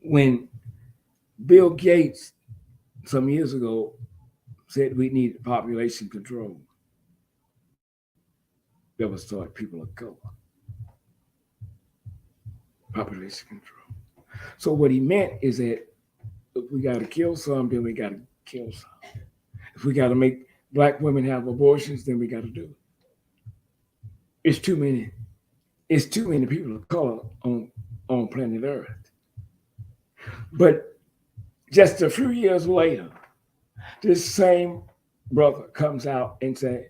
When Bill Gates some years ago said we need population control, that was thought people of color. Population control. So what he meant is that if we got to kill some, then we got to kill some. If we got to make black women have abortions, then we got to do it. It's too many. It's too many people of color on planet Earth. But just a few years later, this same brother comes out and says,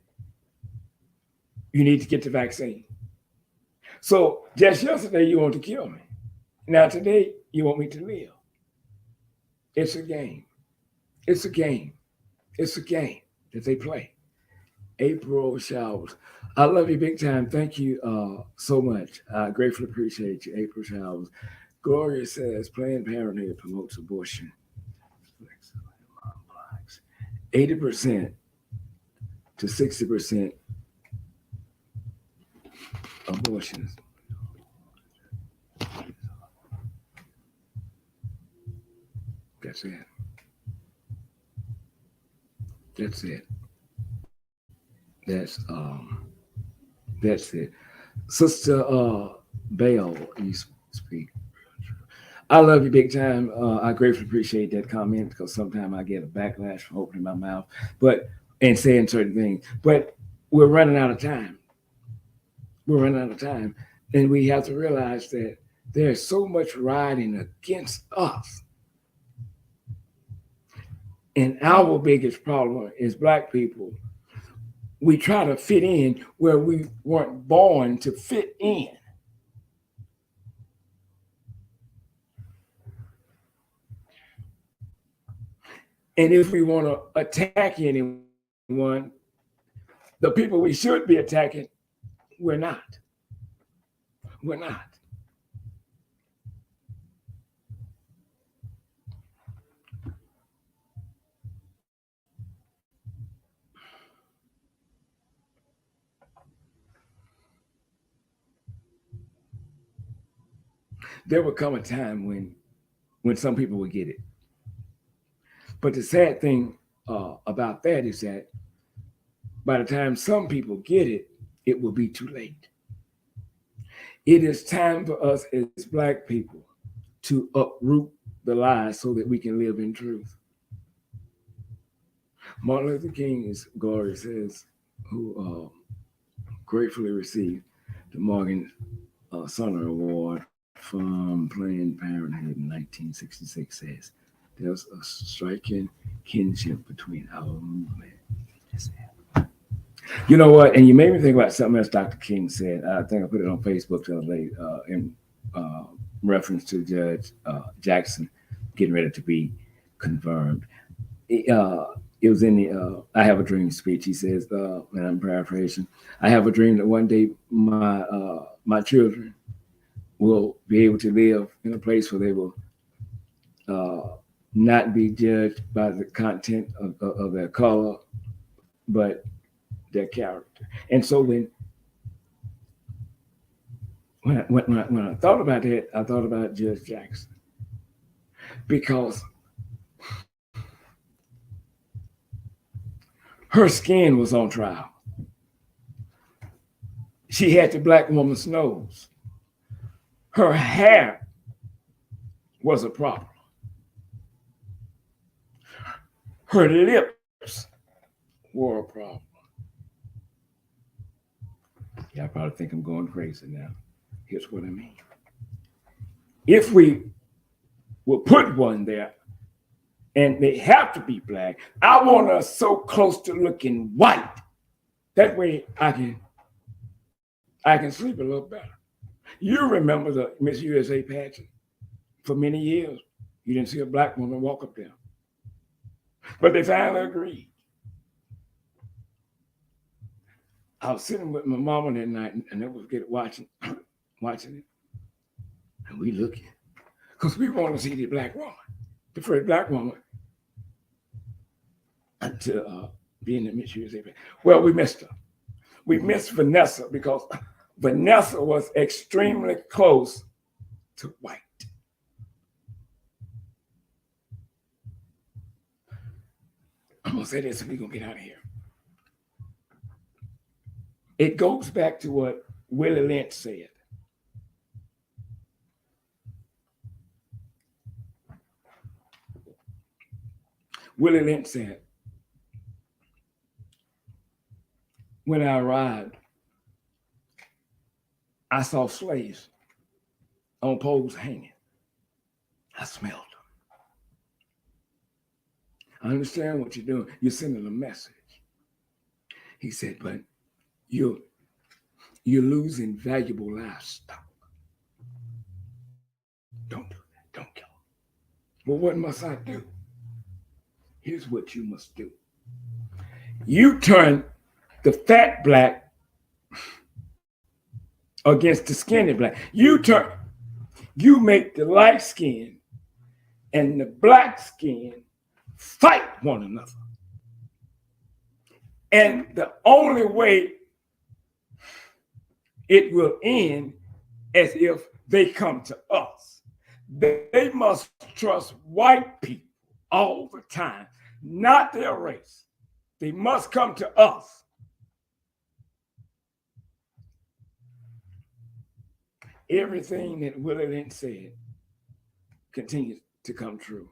you need to get the vaccine. So just yesterday, you want to kill me. Now today, you want me to live. It's a game. It's a game. It's a game that they play. April Showers. I love you big time. Thank you so much. I gratefully appreciate you, April Showers. Gloria says Planned Parenthood promotes abortion. 80% to 60% abortions. That's it. That's it. That's that's it. Sister Bell, you speak. I love you big time. I greatly appreciate that comment because sometimes I get a backlash from opening my mouth, but and saying certain things. But we're running out of time. We're running out of time, and we have to realize that there's so much riding against us. And our biggest problem is black people. We try to fit in where we weren't born to fit in. And if we want to attack anyone, the people we should be attacking, we're not. We're not. There will come a time when some people will get it. But the sad thing about that is that by the time some people get it, it will be too late. It is time for us as black people to uproot the lies so that we can live in truth. Martin Luther King, as Gloria says, who gratefully received the Morgan Sumner Award from Planned Parenthood in 1966, says there's a striking kinship between our movement. You know what? And you made me think about something else Dr. King said. I think I put it on Facebook the other day in reference to Judge Jackson getting ready to be confirmed. It was in the I Have a Dream speech. He says, and I'm paraphrasing, I have a dream that one day my children will be able to live in a place where they will not be judged by the content of their color, but their character. And so when I thought about that, I thought about Judge Jackson because her skin was on trial. She had the black woman's nose. Her hair was a problem. Her lips were a problem. Yeah, I probably think I'm going crazy now. Here's what I mean. If we will put one there, and they have to be black, I want us so close to looking white. That way I can sleep a little better. You remember the Miss USA pageant? For many years, you didn't see a black woman walk up there. But they finally agreed. I was sitting with my mama that night and I was watching it. And we looking. Because we want to see the black woman, the first black woman to be in the Miss USA pageant. Well, we missed her. We missed Vanessa because Vanessa was extremely close to white. I'm going to say this and we're going to get out of here. It goes back to what Willie Lynch said. Willie Lynch said, when I arrived, I saw slaves on poles hanging. I smelled them. I understand what you're doing. You're sending a message. He said, but you're losing valuable livestock. Don't do that. Don't kill them. Well, what must I do? Here's what you must do. You turn the fat black against the skinny black. You make the light skin and the black skin fight one another. And the only way it will end as if they come to us. They must trust white people all the time, not their race. They must come to us. Everything that Willie Lynch said continues to come true.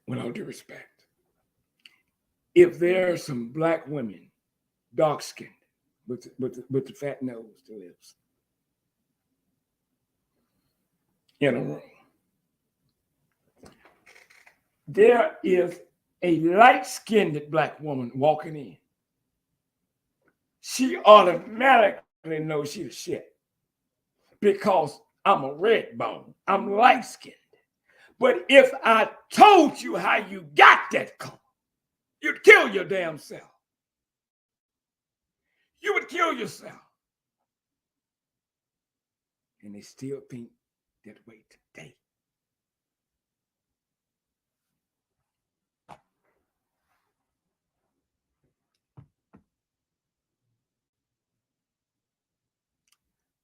With all due respect, if there are some black women, dark skinned, with the fat nose, the lips, in a room, there is a light skinned black woman walking in. She automatically knows she's a shit because I'm a red bone, I'm light skinned. But if I told you how you got that color, you'd kill your damn self. You would kill yourself. And they still think that way today.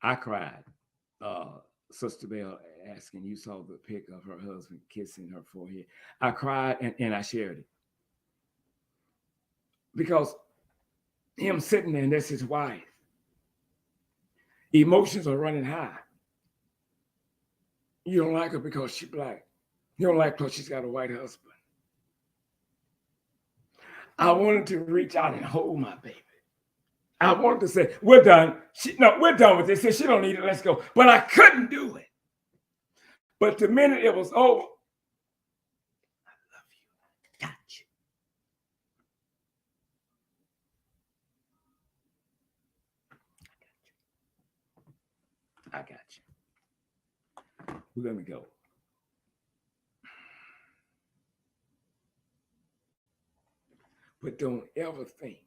I cried. Sister Bell asking, you saw the pic of her husband kissing her forehead. I cried and I shared it. Because him sitting there, and that's his wife. Emotions are running high. You don't like her because she's black. You don't like her because she's got a white husband. I wanted to reach out and hold my baby. I wanted to say, we're done. We're done with this. She don't need it. Let's go. But I couldn't do it. But the minute it was over, I love you. Got you. I got you. We're going to go. But don't ever think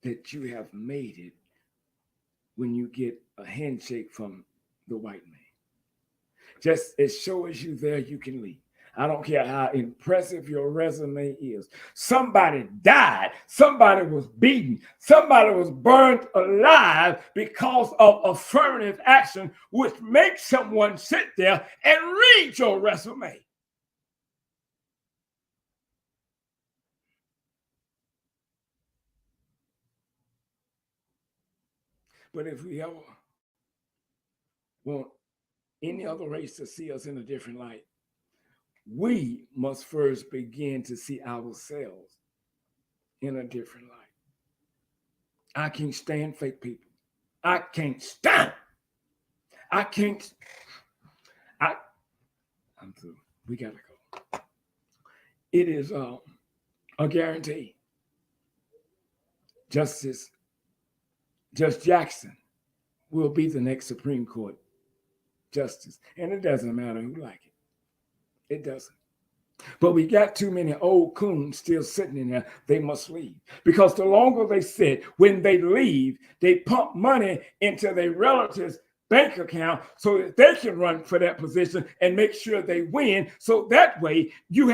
that you have made it when you get a handshake from the white man. Just as sure as you there, you can leave. I don't care how impressive your resume is. Somebody died. Somebody was beaten. Somebody was burned alive because of affirmative action, which makes someone sit there and read your resume. But if we ever want any other race to see us in a different light, we must first begin to see ourselves in a different light. I can't stand fake people. I can't stand. I'm through. We gotta go. It is a guarantee. Judge Jackson will be the next Supreme Court justice. And it doesn't matter who like it. It doesn't. But we got too many old coons still sitting in there. They must leave. Because the longer they sit, when they leave, they pump money into their relatives' bank account so that they can run for that position and make sure they win. So that way you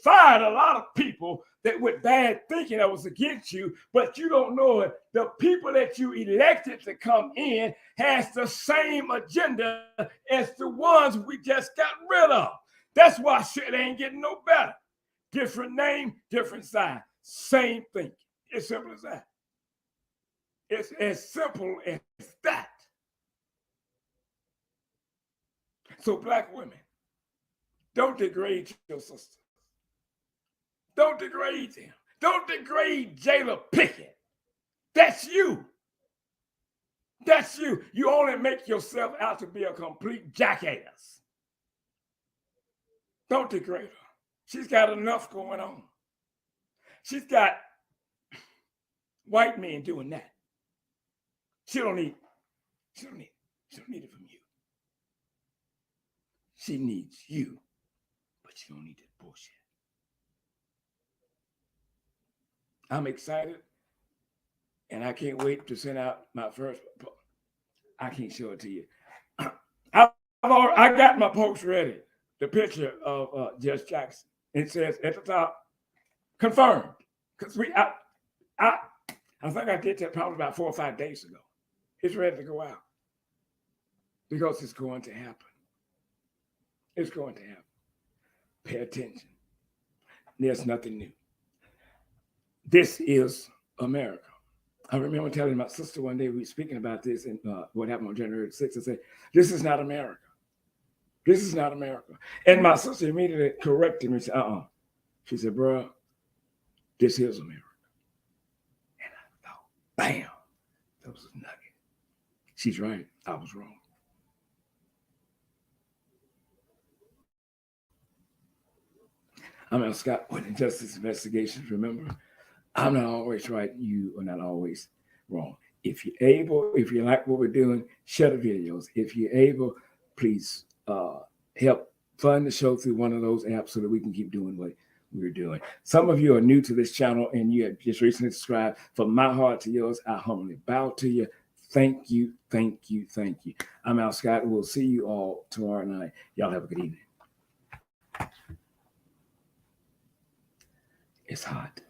fired a lot of people that with bad thinking that was against you, but you don't know it. The people that you elected to come in has the same agenda as the ones we just got rid of. That's why shit ain't getting no better. Different name, different sign, same thing. It's simple as that. It's as simple as that. So black women, don't degrade your sisters. Don't degrade them. Don't degrade Jayla Pickett. That's you. That's you. You only make yourself out to be a complete jackass. Don't degrade her. She's got enough going on. She's got white men doing that. She don't need it from you. She needs you, but she don't need that bullshit. I'm excited, and I can't wait to send out my first. I can't show it to you. I got my post ready. The picture of Judge Jackson. It says at the top, Confirmed. Because I think I did that probably about 4 or 5 days ago. It's ready to go out. Because it's going to happen. It's going to happen. Pay attention. There's nothing new. This is America. I remember telling my sister one day, we were speaking about this and what happened on January 6th. I said, this is not America. This is not America. And my sister immediately corrected me and said, She said, bro, this is America. And I thought, bam, that was a nugget. She's right. I was wrong. I'm Al Scott with Injustice Investigations. Remember, I'm not always right. You are not always wrong. If you're able, if you like what we're doing, share the videos. If you're able, please help fund the show through one of those apps so that we can keep doing what we're doing. Some of you are new to this channel and you have just recently subscribed. From my heart to yours, I humbly bow to you. Thank you, thank you, thank you. I'm Al Scott. We'll see you all tomorrow night. Y'all have a good evening. It's hot.